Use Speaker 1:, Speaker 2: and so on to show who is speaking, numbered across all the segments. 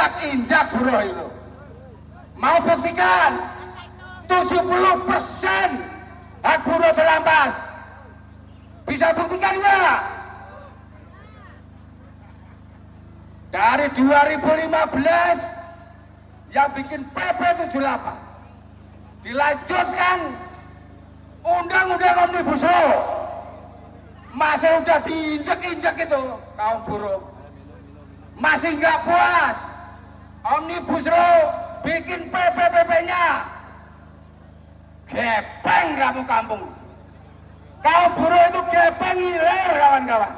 Speaker 1: diinjak-injak buruh itu. Mau buktikan 70% hak buruh terampas. Bisa buktikan enggak? Dari 2015 yang bikin PP 78 dilanjutkan undang-undang Omnibus Law, masih udah diinjek-injek itu kaum buruh, masih nggak puas. Omnibus Law bikin PP-PP-nya gepeng kamu kampung. Kaum buruh itu gepeng ngiler kawan-kawan,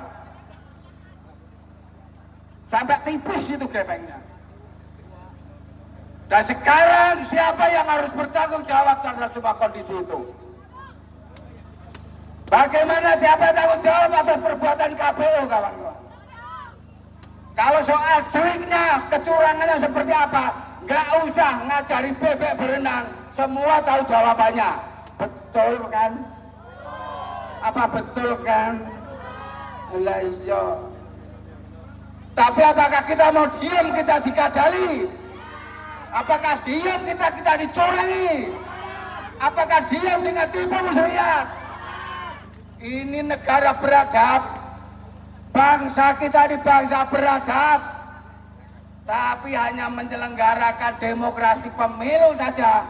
Speaker 1: sampai tipis itu gepengnya. Dan sekarang siapa yang harus bertanggung jawab terhadap semua kondisi itu? Bagaimana siapa tanggung jawab atas perbuatan KPU, kawan-kawan? Kalau soal triknya, kecurangannya seperti apa, nggak usah ngajari bebek berenang, semua tahu jawabannya. Betul kan? Apa betul kan? Lah iya. Tapi apakah kita mau diam kita dikadali? Apakah diam kita dicurangi? Apakah diam dengan tipu muslihat? Ini negara beradab, bangsa kita di bangsa beradab, tapi hanya menyelenggarakan demokrasi pemilu saja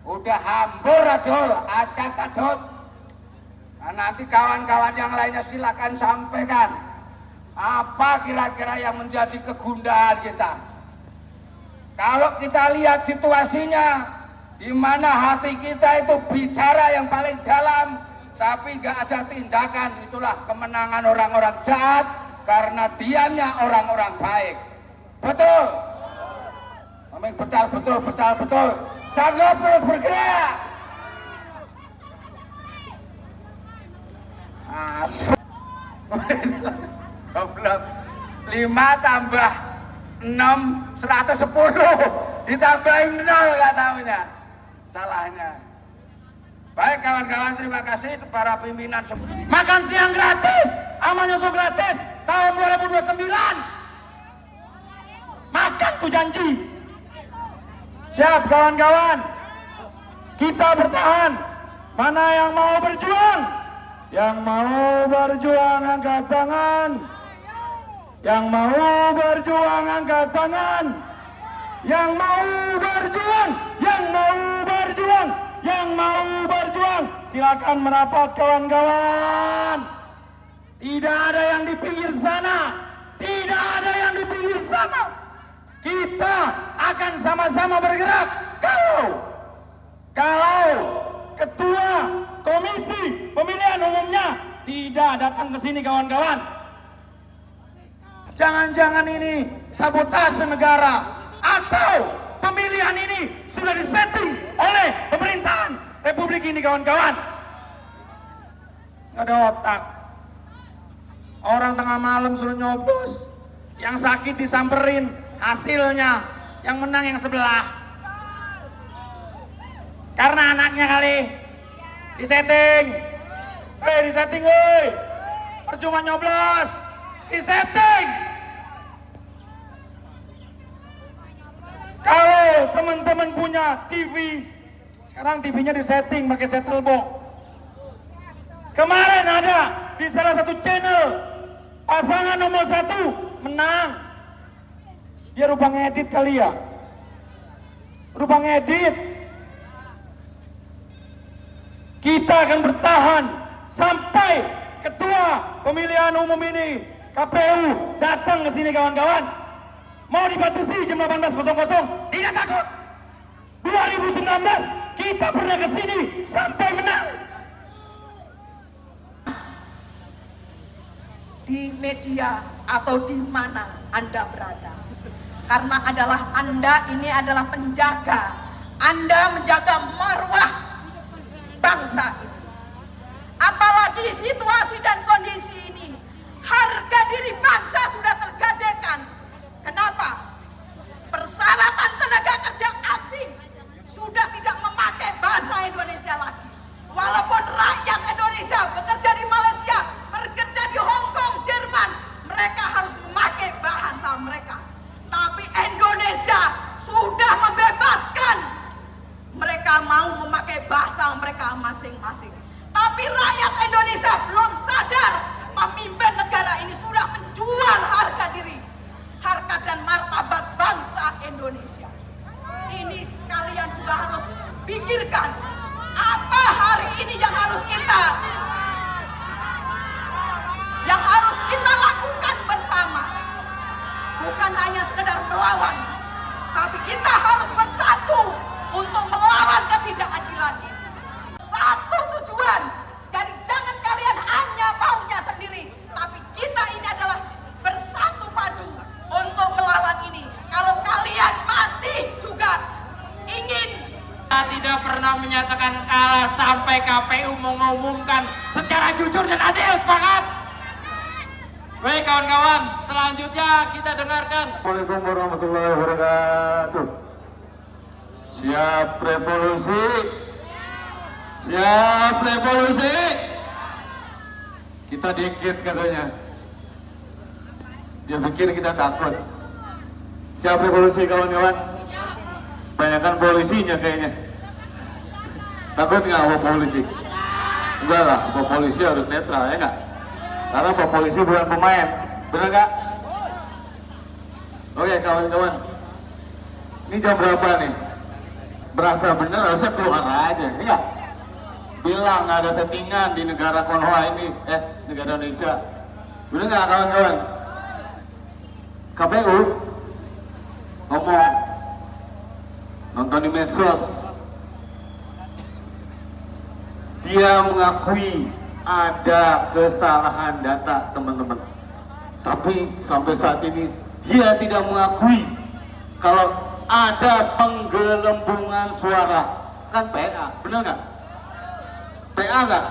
Speaker 1: udah hambur adul, acak adut. Nah, nanti kawan-kawan yang lainnya silakan sampaikan apa kira-kira yang menjadi kegundahan kita. Kalau kita lihat situasinya, di mana hati kita itu bicara yang paling dalam, tapi nggak ada tindakan, itulah kemenangan orang-orang jahat karena diamnya orang-orang baik. Betul? Betul. Sanggup terus bergerak. 5 tambah 6 110 ditambahin 0 nggak tahunya salahnya. Baik kawan-kawan, terima kasih para pimpinan. Makan siang gratis, sama nyusu gratis tahun 2029. Makan tuh janji. Siap kawan-kawan, kita bertahan. Mana yang mau berjuang? Yang mau berjuang angkat tangan. Yang mau berjuang angkat tangan. Yang mau berjuang, yang mau berjuang, silakan merapat kawan-kawan. Tidak ada yang di pinggir sana, Kita akan sama-sama bergerak. Kalau ketua komisi pemilihan umumnya tidak datang ke sini kawan-kawan, jangan-jangan ini sabotase negara, atau pemilihan ini sudah disetting oleh pemerintahan Republik ini kawan-kawan. Nggak ada otak. Orang tengah malam suruh nyobos, yang sakit disamperin, hasilnya yang menang yang sebelah. Karena anaknya kali disetting. Disetting woi. Percuma nyoblos, disetting. Kalau teman-teman punya TV, sekarang TV-nya disetting pakai settle box. Kemarin ada di salah satu channel pasangan nomor 1 menang. Dia rupa ngedit kali ya. Rupa ngedit. Kita akan bertahan sampai ketua pemilihan umum ini KPU datang ke sini kawan-kawan. Mau dibatasi jam 18.00, tidak takut. 2019 kita pernah ke sini sampai menang.
Speaker 2: Di media atau di mana Anda berada, karena Anda ini adalah penjaga. Anda menjaga marwah bangsa ini. Apalagi situasi dan kondisi ini, harga diri bangsa sudah tergadaikan. Kenapa? Persyaratan tenaga kerja asing sudah tidak memakai bahasa Indonesia lagi. Walaupun rakyat Indonesia bekerja di Malaysia, bekerja di Hong Kong, Jerman, mereka harus memakai bahasa mereka. Tapi Indonesia masing-masing. Tapi rakyat Indonesia belum sadar pemimpin negara ini sudah menjual harga diri, harkat dan martabat bangsa Indonesia. Ini kalian juga harus pikirkan, apa hari ini yang harus kita lakukan bersama. Bukan hanya sekedar melawan, tapi kita harus bersatu untuk melawan ketidakadilan ini. Satu tujuan. Jadi jangan kalian hanya maunya sendiri, tapi kita ini adalah bersatu padu untuk melawan ini. Kalau kalian masih juga ingin,
Speaker 3: kita tidak pernah menyatakan kalah sampai KPU mengumumkan secara jujur dan adil. Sepakat? Baik kawan-kawan, selanjutnya kita dengarkan.
Speaker 4: Assalamualaikum warahmatullahi wabarakatuh. Siap revolusi. Siap revolusi. Kita dikit katanya. Dia pikir kita takut. Siap revolusi kawan-kawan. Banyakan polisinya kayaknya. Takut nggak sama polisi? Enggak lah, Bapak polisi harus netral ya nggak? Karena Bapak polisi bukan pemain, benar nggak? Oke kawan-kawan, ini jam berapa nih? Berasa bener harusnya keluar aja, ya nggak? Bilang nggak ada settingan di negara Konoha ini, negara Indonesia. Bener nggak kawan-kawan? KPU ngomong, nonton di medsos, dia mengakui ada kesalahan data teman-teman, tapi sampai saat ini dia tidak mengakui kalau ada penggelembungan suara. Kan PA, benar nggak? PA nggak?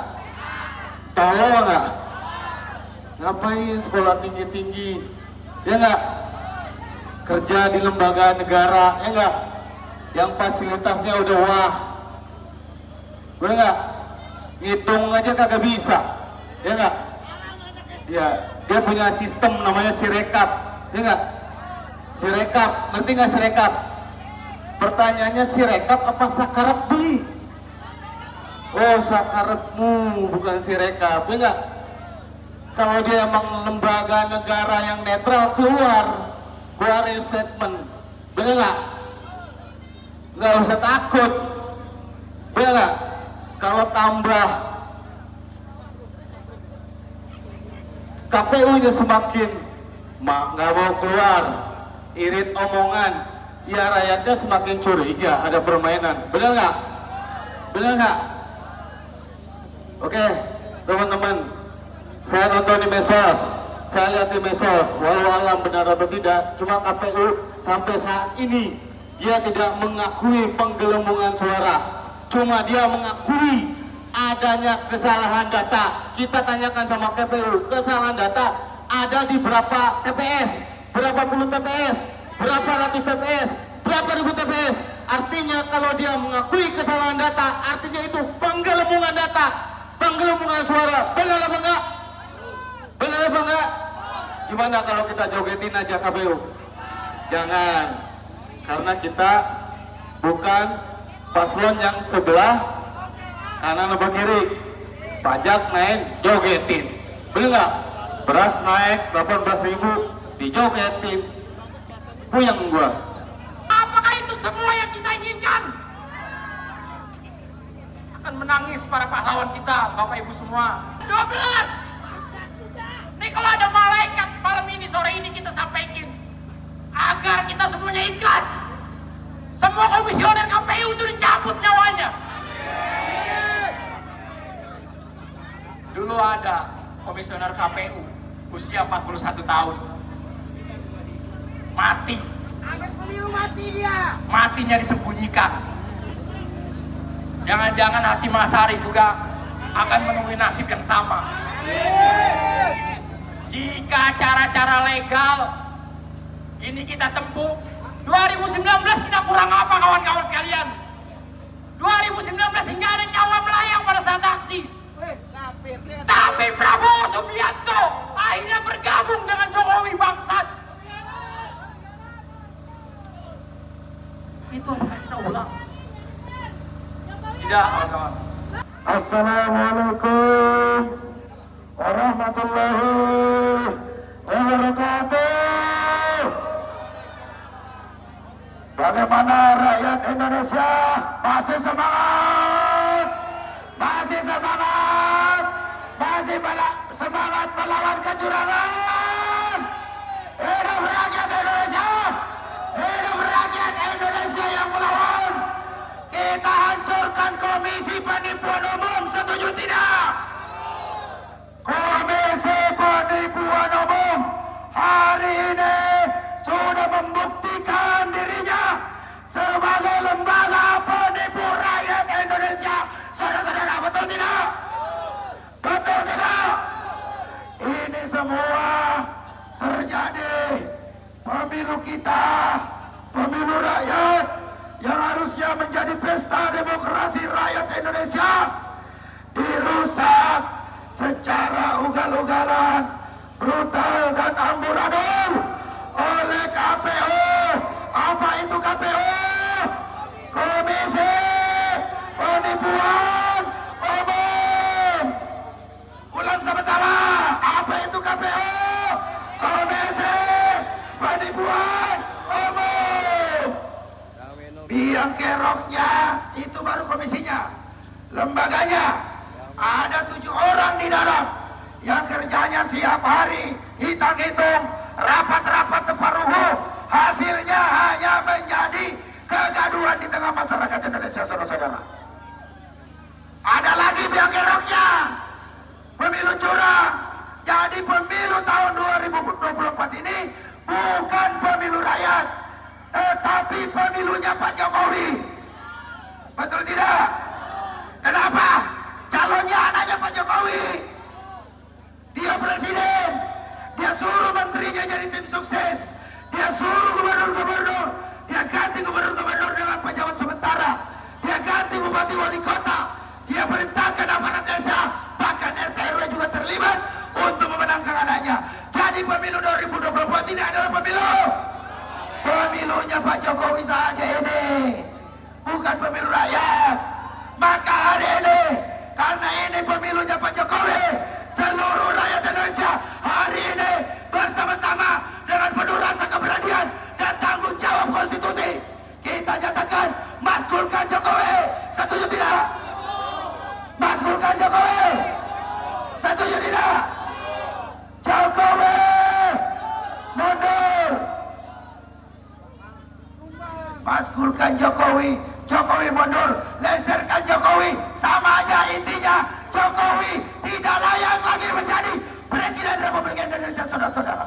Speaker 4: Tolong nggak? Ngapain sekolah tinggi-tinggi? Ya nggak? Kerja di lembaga negara, ya nggak? Yang fasilitasnya udah wah, benar nggak? Ngitung aja kagak bisa, ya nggak? Ya, dia punya sistem namanya Sirekap, ya nggak? Sirekap, ngerti nggak Sirekap? Pertanyaannya Sirekap apa Sakarep beli? Oh, Sakarepmu bukan Sirekap, ya nggak? Kalau dia emang lembaga negara yang netral, keluarin statement, bener nggak? Nggak usah takut, bener nggak? Kalau tambah KPU-nya semakin nggak mau keluar, irit omongan, ya rakyatnya semakin curiga ada permainan. Benar nggak? Benar nggak? Oke, teman-teman, saya nonton di medsos, saya lihat di medsos, walau alam benar atau tidak, cuma KPU sampai saat ini dia tidak mengakui penggelembungan suara. Cuma dia mengakui adanya kesalahan data. Kita tanyakan sama KPU, kesalahan data ada di berapa TPS, berapa puluh TPS, berapa ratus TPS, berapa ribu TPS. Artinya kalau dia mengakui kesalahan data, artinya itu penggelembungan data, penggelembungan suara. Benar apa enggak? Benar apa enggak? Gimana kalau kita jogetin aja KPU? Jangan, karena kita bukan paslon yang sebelah kanan atau kiri. Pajak naik, jogetin. Bener nggak? Beras naik 18.000, dijogetin. Puyeng gua.
Speaker 3: Apakah itu semua yang kita inginkan? Akan menangis para pahlawan kita, Bapak Ibu semua. 12. Nih kalau ada malaikat malam ini, sore ini kita sampaikan agar kita semuanya ikhlas. Semua komisioner KPU itu dicabut nyawanya. Dulu ada komisioner KPU usia 41 tahun. Mati.
Speaker 5: Habis pemilu mati dia.
Speaker 3: Matinya disembunyikan. Jangan-jangan Hasyim Asyari juga akan menemui nasib yang sama. Jika cara-cara legal ini kita tempuh, 2019 tidak kurang apa kawan-kawan sekalian. 2019 hingga ada nyawa melayang pada saat aksi. Tapi Prabowo Subianto akhirnya bergabung dengan Jokowi bangsat. Itu apa kita ulang? Tidak kawan-kawan.
Speaker 4: Assalamualaikum warahmatullahi wabarakatuh. Bagaimana rakyat Indonesia? Masih semangat? Masih semangat? Masih semangat melawan kecurangan? Hidup rakyat Indonesia! Hidup rakyat Indonesia yang melawan! Kita hancurkan Komisi Penipuan Umum, setuju tidak? Komisi Penipuan Umum hari ini sudah membuktikan dirinya sebagai lembaga penipu rakyat Indonesia. Saudara-saudara, betul tidak? Betul tidak? Ini semua terjadi pemilu kita, pemilu rakyat yang harusnya menjadi pesta demokrasi rakyat Indonesia dirusak secara ugal-ugalan, brutal dan amburadul oleh KPU. Apa itu KPU? Komisi Penipuan Umum. Ulang sama-sama. Apa itu KPU? Komisi Penipuan Umum. Biang keroknya itu baru komisinya. Lembaganya ada 7 orang di dalam yang kerjanya siap hari hitung-hitung, rapat-rapat separuh, hasilnya hanya menjadi kegaduhan di tengah masyarakat Indonesia, saudara-saudara. Ada lagi biang keroknya, pemilu curang. Jadi pemilu tahun 2024 ini bukan pemilu rakyat, tetapi pemilunya Pak Jokowi. Betul tidak? Kenapa? Calonnya anaknya Pak Jokowi. Dia presiden. Dia suruh menterinya jadi tim sukses. Dia suruh gubernur-gubernur. Dia ganti gubernur-gubernur dengan pejabat sementara. Dia ganti bupati wali kota. Dia perintahkan aparat desa. Bahkan RT RW juga terlibat untuk memenangkan anaknya. Jadi pemilu 2024 ini adalah pemilunya Pak Jokowi saja ini. Bukan pemilu rakyat. Maka hari ini, karena ini pemilunya Pak Jokowi, seluruh rakyat Indonesia hari ini bersama-sama dengan penuh rasa keberanian dan tanggung jawab konstitusi, kita nyatakan maskulkan Jokowi. Setuju tidak? Maskulkan Jokowi. Setuju tidak? Jokowi mundur. Maskulkan Jokowi. Jokowi mundur, leserkan Jokowi, sama aja intinya. Jokowi tidak layak lagi menjadi Presiden Republik Indonesia, saudara-saudara.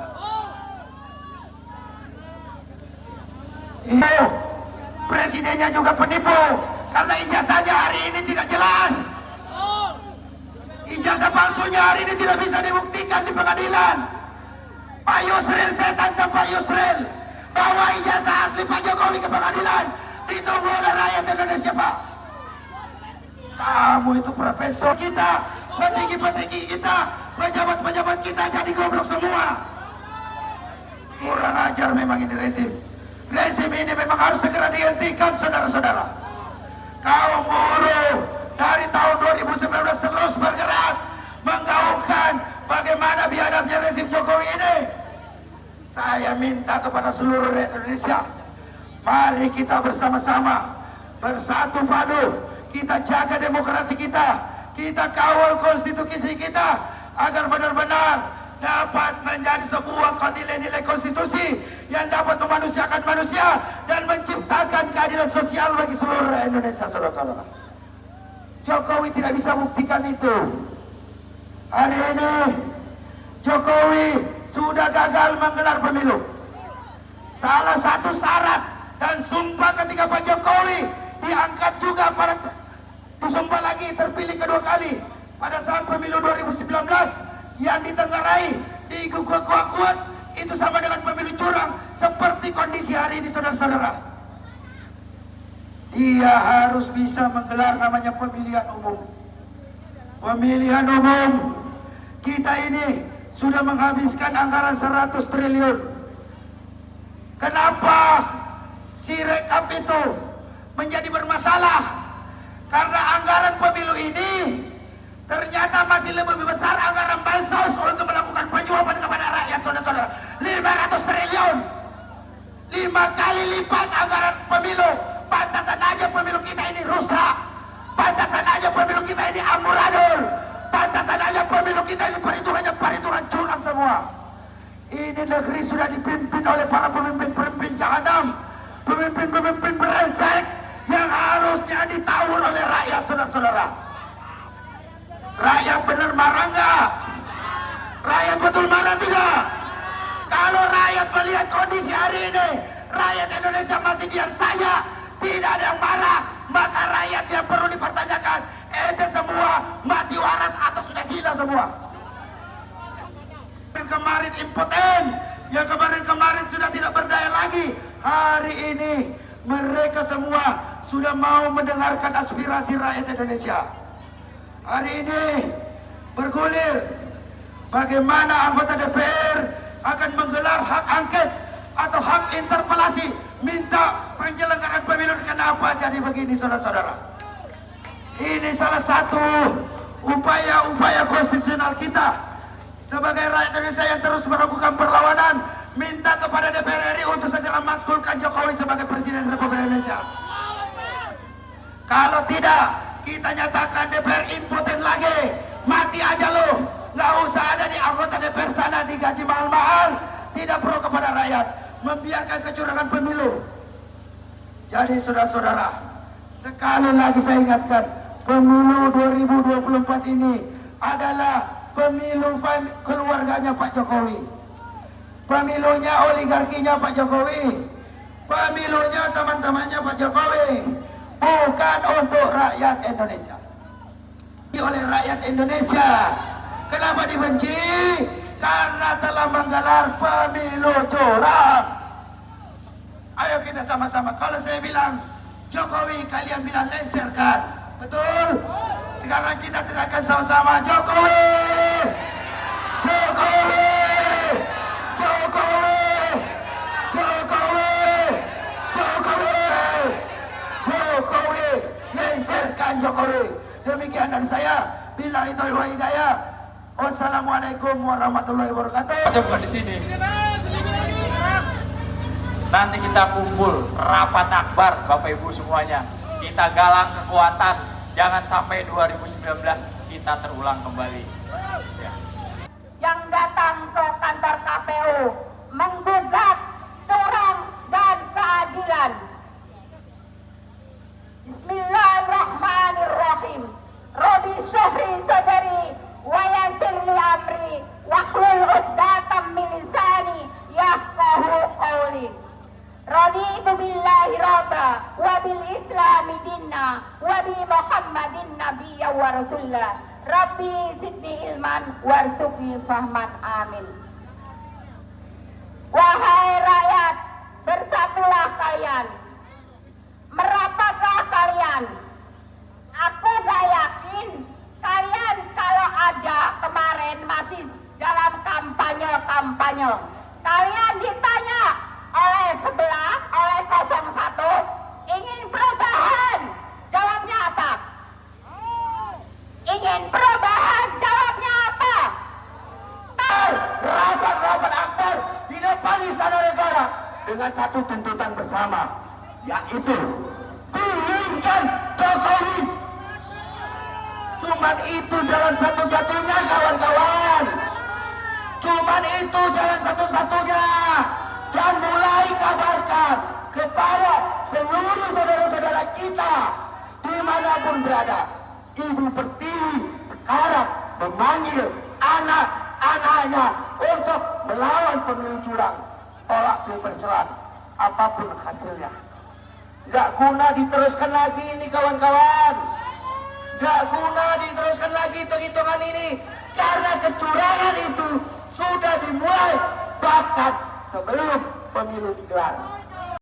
Speaker 4: Itu presidennya juga penipu, karena ijazahnya hari ini tidak jelas. Ijazah palsunya hari ini tidak bisa dibuktikan di pengadilan. Pak Yusril, saya tantang Pak Yusril, bawa ijazah asli Pak Jokowi ke pengadilan. Ditunggu oleh rakyat Indonesia, Pak. Kamu itu profesor kita, petinggi-petinggi kita, pejabat-pejabat kita jadi goblok semua. Kurang ajar memang ini rezim. Rezim ini memang harus segera dihentikan, saudara-saudara. Kaum buruh dari tahun 2019 terus bergerak menggaungkan bagaimana biadabnya rezim Jokowi ini. Saya minta kepada seluruh rakyat Indonesia, mari kita bersama-sama bersatu padu, kita jaga demokrasi kita, kita kawal konstitusi kita agar benar-benar dapat menjadi sebuah nilai-nilai konstitusi yang dapat memanusiakan manusia dan menciptakan keadilan sosial bagi seluruh rakyat Indonesia, saudara-saudara. Jokowi tidak bisa buktikan itu. Hari ini Jokowi sudah gagal menggelar pemilu. Salah satu syarat dan sumpah ketika Pak Jokowi diangkat juga pada disumpah lagi terpilih kedua kali pada saat pemilu 2019 yang ditenggarai kuat itu sama dengan pemilu curang seperti kondisi hari ini, saudara-saudara. Dia harus bisa menggelar namanya pemilihan umum. Pemilihan umum kita ini sudah menghabiskan anggaran 100 triliun. Kenapa Sirekap itu menjadi bermasalah? Karena anggaran pemilu ini
Speaker 1: Ternyata masih lebih besar anggaran bansos untuk melakukan penyuapan kepada rakyat, saudara-saudara. 500 triliun. 5 kali lipat anggaran pemilu. Pantasan aja pemilu kita ini rusak. Pantasan aja pemilu kita ini amburadul. Pantasan aja pemilu kita ini perhitungan curang semua. Ini negeri sudah dipimpin oleh para pemimpin-pemimpin jahanam. Pemimpin-pemimpin brengsek yang harusnya ditawar oleh rakyat, saudara-saudara. Rakyat benar marah nggak? Rakyat betul marah tidak? Kalau rakyat melihat kondisi hari ini, rakyat Indonesia masih diam saja, tidak ada yang marah, maka rakyat yang perlu dipertanyakan, ente semua masih waras atau sudah gila semua? Yang kemarin impoten, yang kemarin sudah tidak berdaya lagi, hari ini mereka semua sudah mau mendengarkan aspirasi rakyat Indonesia. Hari ini bergulir bagaimana anggota DPR akan menggelar hak angket atau hak interpelasi, minta penyelenggaraan pemilu. Kenapa jadi begini, saudara-saudara? Ini salah satu upaya konstitusional kita sebagai rakyat Indonesia yang terus melakukan perlawanan, minta kepada DPR RI untuk segera maskulkan Jokowi sebagai Presiden Republik Indonesia. Kalau tidak, kita nyatakan DPR impoten lagi, mati aja lo, nggak usah ada di anggota DPR sana digaji mahal-mahal, tidak pro kepada rakyat, membiarkan kecurangan pemilu. Jadi saudara-saudara, sekali lagi saya ingatkan, pemilu 2024 ini adalah pemilu keluarganya Pak Jokowi, pemilunya oligarkinya Pak Jokowi, pemilunya teman-temannya Pak Jokowi, bukan untuk rakyat Indonesia. Oleh rakyat Indonesia. Kenapa dibenci? Karena telah menggelar pemilu curang. Ayo kita sama-sama. Kalau saya bilang Jokowi, kalian bilang lengserkan. Betul? Sekarang kita teriakan sama-sama, Jokowi! Jokowi! Jokowi! Jokowi! Jokowi! Jokowi! Lengserkan Jokowi! Demikian dari saya. Billahi taufiq wal hidayah. Wassalamualaikum warahmatullahi wabarakatuh.
Speaker 3: Ada bukan di sini. Nanti kita kumpul rapat akbar, Bapak Ibu semuanya. Kita galang kekuatan. Jangan sampai 2019 kita terulang kembali. Ya.
Speaker 2: Yang datang ke kantor KPU menggugat curang dan keadilan. Bismillahirrahmanirrahim. Robi syahri sadari wa yassir li amri wahlul 'uqdatam min lisani yafqahu qawli. Raditu billahi rabba wa bil islami dinna wa bi Muhammadin nabiyya wa rasulah. Rabbi zidni ilman warzuqni fahman, amin. Wahai rakyat, bersatulah kalian, merapatlah kalian. Aku gak yakin kalian kalau ada kemarin masih dalam kampanye. Kalian ditanya oleh sebelah, oleh 01, ingin perubahan, jawabnya apa? Ingin perubahan, jawabnya apa?
Speaker 1: Rapat akbar di depan Istana Negara dengan satu tuntutan bersama, yaitu turunkan Jokowi. Cuman itu jalan satu-satunya, kawan-kawan. Cuman itu jalan satu-satunya. Dan mulai kabarkan kepada seluruh saudara-saudara kita dimanapun berada, Ibu Pertiwi sekarang memanggil anak-anaknya untuk melawan pemilu curang, tolak pilpres curang, apapun hasilnya. Gak guna diteruskan lagi ini, kawan-kawan. Gak guna diteruskan lagi hitung-hitungan ini, karena kecurangan itu sudah dimulai bahkan sebelum pemilu digelar.